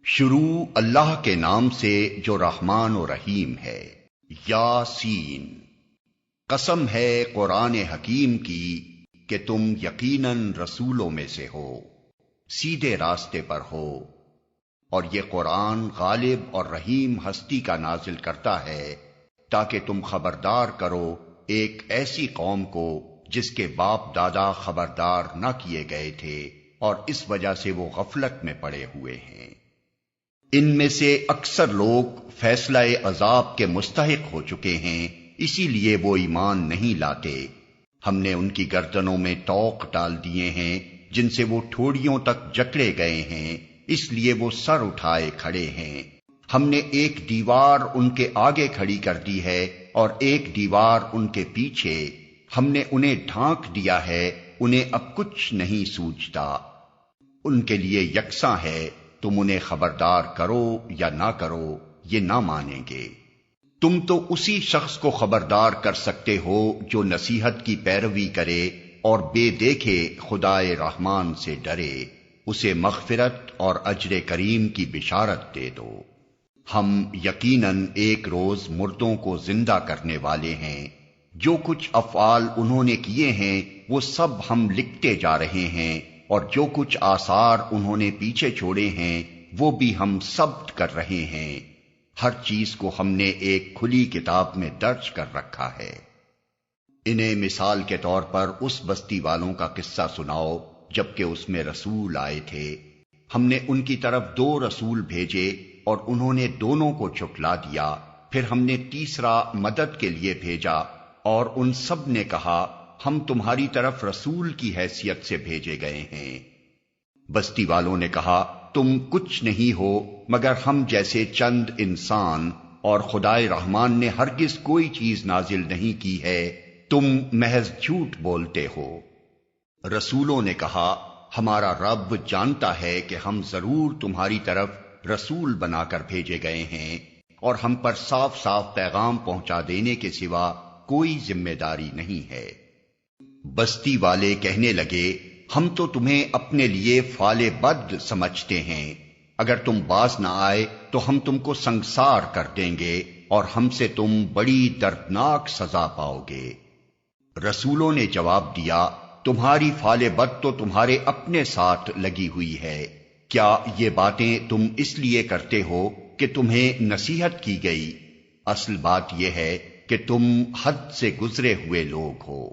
شروع اللہ کے نام سے جو رحمان و رحیم ہے۔ یاسین، قسم ہے قرآن حکیم کی کہ تم یقیناً رسولوں میں سے ہو، سیدھے راستے پر ہو، اور یہ قرآن غالب اور رحیم ہستی کا نازل کرتا ہے تاکہ تم خبردار کرو ایک ایسی قوم کو جس کے باپ دادا خبردار نہ کیے گئے تھے اور اس وجہ سے وہ غفلت میں پڑے ہوئے ہیں۔ ان میں سے اکثر لوگ فیصلہ عذاب کے مستحق ہو چکے ہیں، اسی لیے وہ ایمان نہیں لاتے۔ ہم نے ان کی گردنوں میں طوق ڈال دیے ہیں جن سے وہ ٹھوڑیوں تک جکڑے گئے ہیں، اس لیے وہ سر اٹھائے کھڑے ہیں۔ ہم نے ایک دیوار ان کے آگے کھڑی کر دی ہے اور ایک دیوار ان کے پیچھے، ہم نے انہیں ڈھانک دیا ہے، انہیں اب کچھ نہیں سوچتا۔ ان کے لیے یکساں ہے، تم انہیں خبردار کرو یا نہ کرو، یہ نہ مانیں گے۔ تم تو اسی شخص کو خبردار کر سکتے ہو جو نصیحت کی پیروی کرے اور بے دیکھے خدائے رحمان سے ڈرے، اسے مغفرت اور اجر کریم کی بشارت دے دو۔ ہم یقیناً ایک روز مردوں کو زندہ کرنے والے ہیں، جو کچھ افعال انہوں نے کیے ہیں وہ سب ہم لکھتے جا رہے ہیں، اور جو کچھ آثار انہوں نے پیچھے چھوڑے ہیں وہ بھی ہم ثبت کر رہے ہیں۔ ہر چیز کو ہم نے ایک کھلی کتاب میں درج کر رکھا ہے۔ انہیں مثال کے طور پر اس بستی والوں کا قصہ سناؤ جبکہ اس میں رسول آئے تھے۔ ہم نے ان کی طرف 2 رسول بھیجے اور انہوں نے دونوں کو جھٹلا دیا، پھر ہم نے تیسرا مدد کے لیے بھیجا اور ان سب نے کہا ہم تمہاری طرف رسول کی حیثیت سے بھیجے گئے ہیں۔ بستی والوں نے کہا تم کچھ نہیں ہو مگر ہم جیسے چند انسان، اور خدائے رحمان نے ہرگز کوئی چیز نازل نہیں کی ہے، تم محض جھوٹ بولتے ہو۔ رسولوں نے کہا ہمارا رب جانتا ہے کہ ہم ضرور تمہاری طرف رسول بنا کر بھیجے گئے ہیں، اور ہم پر صاف صاف پیغام پہنچا دینے کے سوا کوئی ذمہ داری نہیں ہے۔ بستی والے کہنے لگے ہم تو تمہیں اپنے لیے فال بد سمجھتے ہیں، اگر تم باز نہ آئے تو ہم تم کو سنگسار کر دیں گے اور ہم سے تم بڑی دردناک سزا پاؤ گے۔ رسولوں نے جواب دیا تمہاری فال بد تو تمہارے اپنے ساتھ لگی ہوئی ہے، کیا یہ باتیں تم اس لیے کرتے ہو کہ تمہیں نصیحت کی گئی؟ اصل بات یہ ہے کہ تم حد سے گزرے ہوئے لوگ ہو۔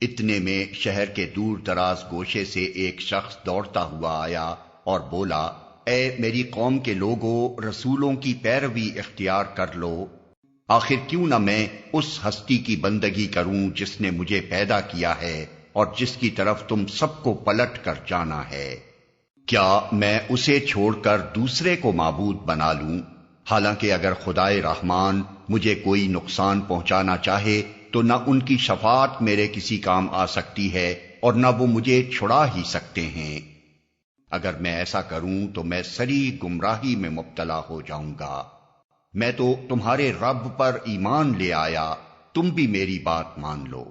اتنے میں شہر کے دور دراز گوشے سے ایک شخص دوڑتا ہوا آیا اور بولا اے میری قوم کے لوگوں، رسولوں کی پیروی اختیار کر لو۔ آخر کیوں نہ میں اس ہستی کی بندگی کروں جس نے مجھے پیدا کیا ہے اور جس کی طرف تم سب کو پلٹ کر جانا ہے؟ کیا میں اسے چھوڑ کر دوسرے کو معبود بنا لوں؟ حالانکہ اگر خدائے رحمان مجھے کوئی نقصان پہنچانا چاہے تو نہ ان کی شفاعت میرے کسی کام آ سکتی ہے اور نہ وہ مجھے چھڑا ہی سکتے ہیں۔ اگر میں ایسا کروں تو میں سری گمراہی میں مبتلا ہو جاؤں گا۔ میں تو تمہارے رب پر ایمان لے آیا، تم بھی میری بات مان لو۔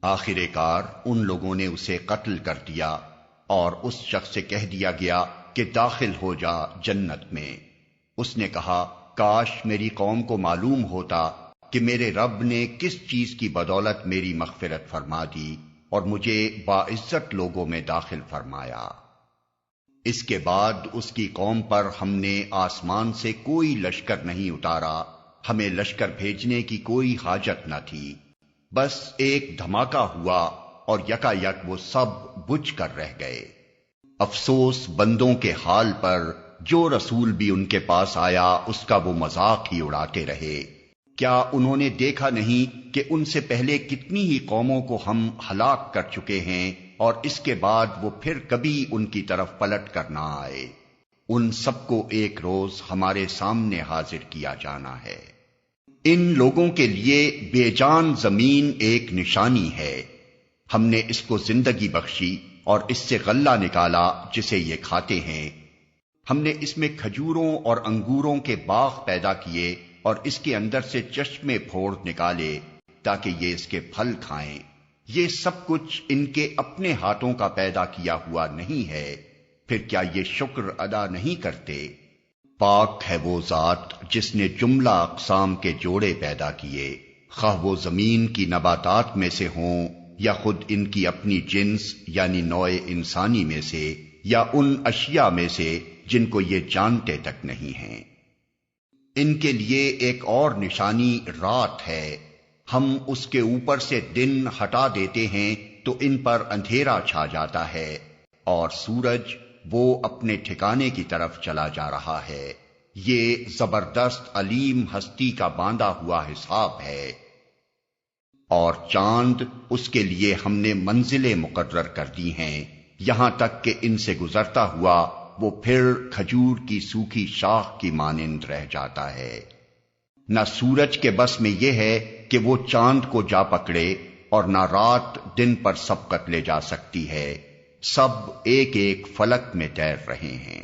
آخر کار ان لوگوں نے اسے قتل کر دیا اور اس شخص سے کہہ دیا گیا کہ داخل ہو جا جنت میں۔ اس نے کہا کاش میری قوم کو معلوم ہوتا کہ میرے رب نے کس چیز کی بدولت میری مغفرت فرما دی اور مجھے باعزت لوگوں میں داخل فرمایا۔ اس کے بعد اس کی قوم پر ہم نے آسمان سے کوئی لشکر نہیں اتارا، ہمیں لشکر بھیجنے کی کوئی حاجت نہ تھی، بس ایک دھماکہ ہوا اور یکا یک وہ سب بجھ کر رہ گئے۔ افسوس بندوں کے حال پر، جو رسول بھی ان کے پاس آیا اس کا وہ مذاق ہی اڑاتے رہے۔ کیا انہوں نے دیکھا نہیں کہ ان سے پہلے کتنی ہی قوموں کو ہم ہلاک کر چکے ہیں اور اس کے بعد وہ پھر کبھی ان کی طرف پلٹ کر نہ آئے؟ ان سب کو ایک روز ہمارے سامنے حاضر کیا جانا ہے۔ ان لوگوں کے لیے بے جان زمین ایک نشانی ہے، ہم نے اس کو زندگی بخشی اور اس سے غلہ نکالا جسے یہ کھاتے ہیں۔ ہم نے اس میں کھجوروں اور انگوروں کے باغ پیدا کیے اور اس کے اندر سے چشمے پھوڑ نکالے تاکہ یہ اس کے پھل کھائیں۔ یہ سب کچھ ان کے اپنے ہاتھوں کا پیدا کیا ہوا نہیں ہے، پھر کیا یہ شکر ادا نہیں کرتے؟ پاک ہے وہ ذات جس نے جملہ اقسام کے جوڑے پیدا کیے، خواہ وہ زمین کی نباتات میں سے ہوں یا خود ان کی اپنی جنس یعنی نوع انسانی میں سے، یا ان اشیاء میں سے جن کو یہ جانتے تک نہیں ہیں۔ ان کے لیے ایک اور نشانی رات ہے، ہم اس کے اوپر سے دن ہٹا دیتے ہیں تو ان پر اندھیرا چھا جاتا ہے، اور سورج وہ اپنے ٹھکانے کی طرف چلا جا رہا ہے۔ یہ زبردست علیم ہستی کا باندھا ہوا حساب ہے۔ اور چاند اس کے لیے ہم نے منزلیں مقرر کر دی ہیں، یہاں تک کہ ان سے گزرتا ہوا وہ پھر کھجور کی سوکھی شاخ کی مانند رہ جاتا ہے۔ نہ سورج کے بس میں یہ ہے کہ وہ چاند کو جا پکڑے، اور نہ رات دن پر سبقت لے جا سکتی ہے، سب ایک ایک فلک میں تیر رہے ہیں۔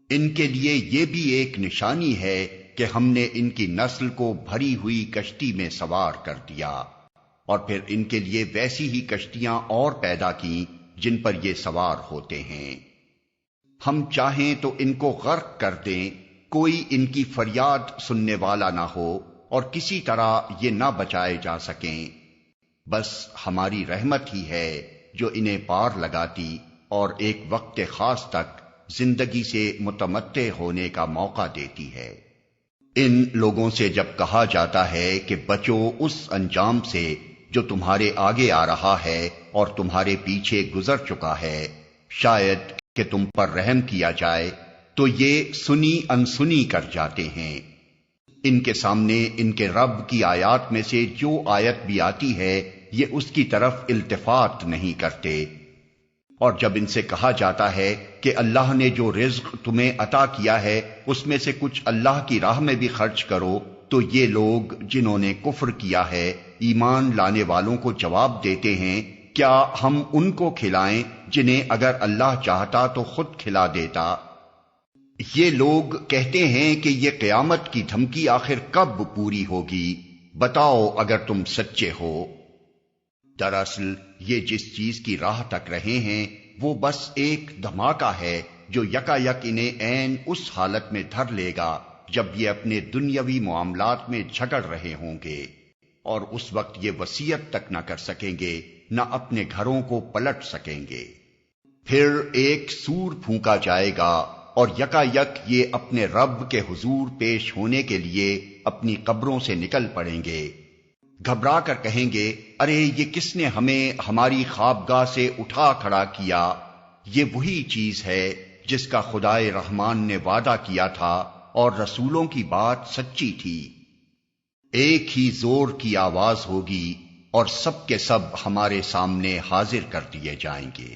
ان کے لیے یہ بھی ایک نشانی ہے کہ ہم نے ان کی نسل کو بھری ہوئی کشتی میں سوار کر دیا، اور پھر ان کے لیے ویسی ہی کشتیاں اور پیدا کی جن پر یہ سوار ہوتے ہیں۔ ہم چاہیں تو ان کو غرق کر دیں، کوئی ان کی فریاد سننے والا نہ ہو، اور کسی طرح یہ نہ بچائے جا سکیں۔ بس ہماری رحمت ہی ہے جو انہیں پار لگاتی اور ایک وقت خاص تک زندگی سے متمتع ہونے کا موقع دیتی ہے۔ ان لوگوں سے جب کہا جاتا ہے کہ بچو اس انجام سے جو تمہارے آگے آ رہا ہے اور تمہارے پیچھے گزر چکا ہے، شاید کہ تم پر رحم کیا جائے، تو یہ سنی انسنی کر جاتے ہیں۔ ان کے سامنے ان کے رب کی آیات میں سے جو آیت بھی آتی ہے یہ اس کی طرف التفات نہیں کرتے، اور جب ان سے کہا جاتا ہے کہ اللہ نے جو رزق تمہیں عطا کیا ہے اس میں سے کچھ اللہ کی راہ میں بھی خرچ کرو، تو یہ لوگ جنہوں نے کفر کیا ہے ایمان لانے والوں کو جواب دیتے ہیں، کیا ہم ان کو کھلائیں جنہیں اگر اللہ چاہتا تو خود کھلا دیتا؟ یہ لوگ کہتے ہیں کہ یہ قیامت کی دھمکی آخر کب پوری ہوگی؟ بتاؤ اگر تم سچے ہو۔ دراصل یہ جس چیز کی راہ تک رہے ہیں وہ بس ایک دھماکہ ہے جو یکا یک انہیں عین اس حالت میں دھر لے گا جب یہ اپنے دنیاوی معاملات میں جھگڑ رہے ہوں گے، اور اس وقت یہ وصیت تک نہ کر سکیں گے، نہ اپنے گھروں کو پلٹ سکیں گے۔ پھر ایک سور پھونکا جائے گا اور یکا یک یہ اپنے رب کے حضور پیش ہونے کے لیے اپنی قبروں سے نکل پڑیں گے، گھبرا کر کہیں گے، ارے یہ کس نے ہمیں ہماری خوابگاہ سے اٹھا کھڑا کیا؟ یہ وہی چیز ہے جس کا خدائے رحمان نے وعدہ کیا تھا اور رسولوں کی بات سچی تھی۔ ایک ہی زور کی آواز ہوگی اور سب کے سب ہمارے سامنے حاضر کر دیے جائیں گے۔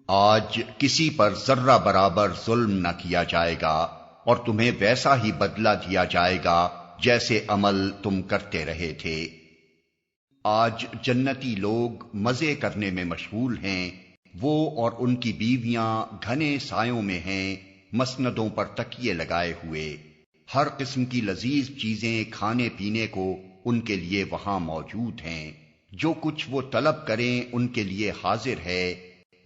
آج کسی پر ذرہ برابر ظلم نہ کیا جائے گا، اور تمہیں ویسا ہی بدلہ دیا جائے گا جیسے عمل تم کرتے رہے تھے۔ آج جنتی لوگ مزے کرنے میں مشغول ہیں، وہ اور ان کی بیویاں گھنے سایوں میں ہیں، مسندوں پر تکیے لگائے ہوئے۔ ہر قسم کی لذیذ چیزیں کھانے پینے کو ان کے لیے وہاں موجود ہیں، جو کچھ وہ طلب کریں ان کے لیے حاضر ہے۔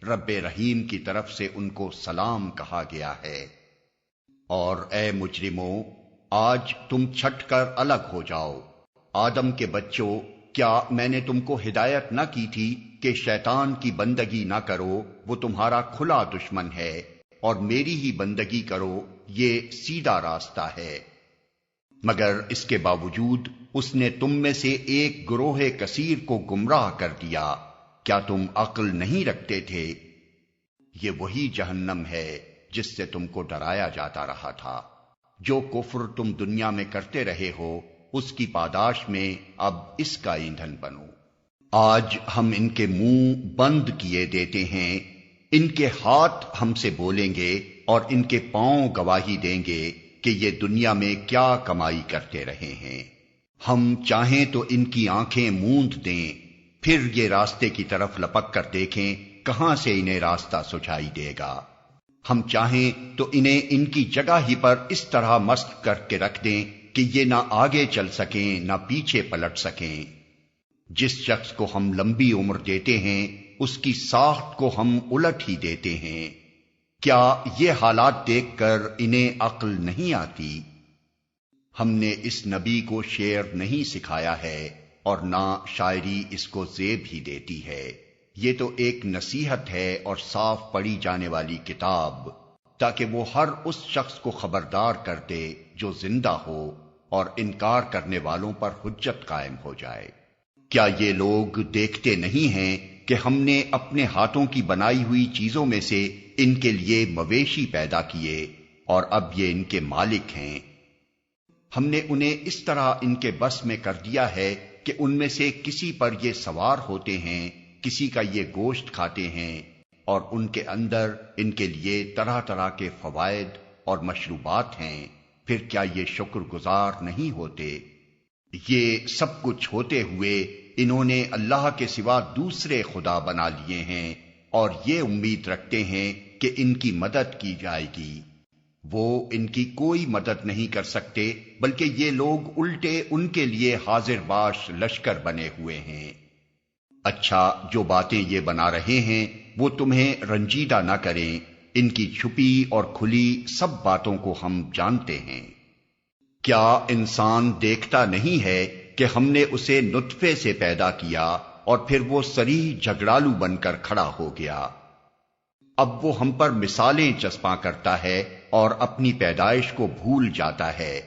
رب رحیم کی طرف سے ان کو سلام کہا گیا ہے۔ اور اے مجرموں، آج تم چھٹ کر الگ ہو جاؤ۔ آدم کے بچوں، کیا میں نے تم کو ہدایت نہ کی تھی کہ شیطان کی بندگی نہ کرو، وہ تمہارا کھلا دشمن ہے، اور میری ہی بندگی کرو، یہ سیدھا راستہ ہے۔ مگر اس کے باوجود اس نے تم میں سے ایک گروہ کثیر کو گمراہ کر دیا، کیا تم عقل نہیں رکھتے تھے؟ یہ وہی جہنم ہے جس سے تم کو ڈرایا جاتا رہا تھا۔ جو کفر تم دنیا میں کرتے رہے ہو اس کی پاداش میں اب اس کا ایندھن بنو۔ آج ہم ان کے منہ بند کیے دیتے ہیں، ان کے ہاتھ ہم سے بولیں گے اور ان کے پاؤں گواہی دیں گے کہ یہ دنیا میں کیا کمائی کرتے رہے ہیں۔ ہم چاہیں تو ان کی آنکھیں موند دیں، پھر یہ راستے کی طرف لپک کر دیکھیں کہاں سے انہیں راستہ سجائی دے گا۔ ہم چاہیں تو انہیں ان کی جگہ ہی پر اس طرح مست کر کے رکھ دیں کہ یہ نہ آگے چل سکیں نہ پیچھے پلٹ سکیں۔ جس شخص کو ہم لمبی عمر دیتے ہیں اس کی ساخت کو ہم الٹ ہی دیتے ہیں۔ کیا یہ حالات دیکھ کر انہیں عقل نہیں آتی؟ ہم نے اس نبی کو شعر نہیں سکھایا ہے اور نہ شاعری اس کو زیب ہی دیتی ہے، یہ تو ایک نصیحت ہے اور صاف پڑھی جانے والی کتاب، تاکہ وہ ہر اس شخص کو خبردار کر دے جو زندہ ہو اور انکار کرنے والوں پر حجت قائم ہو جائے۔ کیا یہ لوگ دیکھتے نہیں ہیں کہ ہم نے اپنے ہاتھوں کی بنائی ہوئی چیزوں میں سے ان کے لیے مویشی پیدا کیے اور اب یہ ان کے مالک ہیں؟ ہم نے انہیں اس طرح ان کے بس میں کر دیا ہے کہ ان میں سے کسی پر یہ سوار ہوتے ہیں، کسی کا یہ گوشت کھاتے ہیں، اور ان کے اندر ان کے لیے طرح طرح کے فوائد اور مشروبات ہیں، پھر کیا یہ شکر گزار نہیں ہوتے؟ یہ سب کچھ ہوتے ہوئے انہوں نے اللہ کے سوا دوسرے خدا بنا لیے ہیں اور یہ امید رکھتے ہیں کہ ان کی مدد کی جائے گی۔ وہ ان کی کوئی مدد نہیں کر سکتے، بلکہ یہ لوگ الٹے ان کے لیے حاضر باش لشکر بنے ہوئے ہیں۔ اچھا، جو باتیں یہ بنا رہے ہیں وہ تمہیں رنجیدہ نہ کریں، ان کی چھپی اور کھلی سب باتوں کو ہم جانتے ہیں۔ کیا انسان دیکھتا نہیں ہے کہ ہم نے اسے نطفے سے پیدا کیا اور پھر وہ صریح جھگڑالو بن کر کھڑا ہو گیا؟ اب وہ ہم پر مثالیں چسپاں کرتا ہے اور اپنی پیدائش کو بھول جاتا ہے۔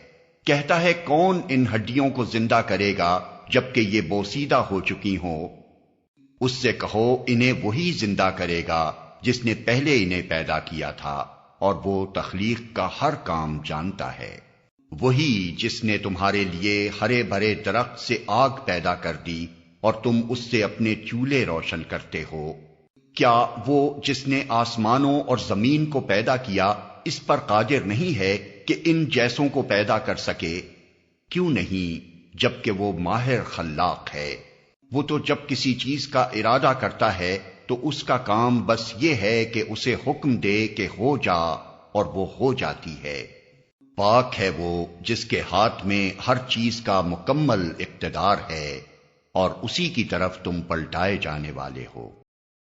کہتا ہے کون ان ہڈیوں کو زندہ کرے گا جبکہ یہ بوسیدہ ہو چکی ہوں؟ اس سے کہو انہیں وہی زندہ کرے گا جس نے پہلے انہیں پیدا کیا تھا، اور وہ تخلیق کا ہر کام جانتا ہے۔ وہی جس نے تمہارے لیے ہرے بھرے درخت سے آگ پیدا کر دی اور تم اس سے اپنے چولہے روشن کرتے ہو۔ کیا وہ جس نے آسمانوں اور زمین کو پیدا کیا اس پر قادر نہیں ہے کہ ان جیسوں کو پیدا کر سکے؟ کیوں نہیں، جبکہ وہ ماہر خلاق ہے۔ وہ تو جب کسی چیز کا ارادہ کرتا ہے تو اس کا کام بس یہ ہے کہ اسے حکم دے کہ ہو جا، اور وہ ہو جاتی ہے۔ پاک ہے وہ جس کے ہاتھ میں ہر چیز کا مکمل اقتدار ہے، اور اسی کی طرف تم پلٹائے جانے والے ہو۔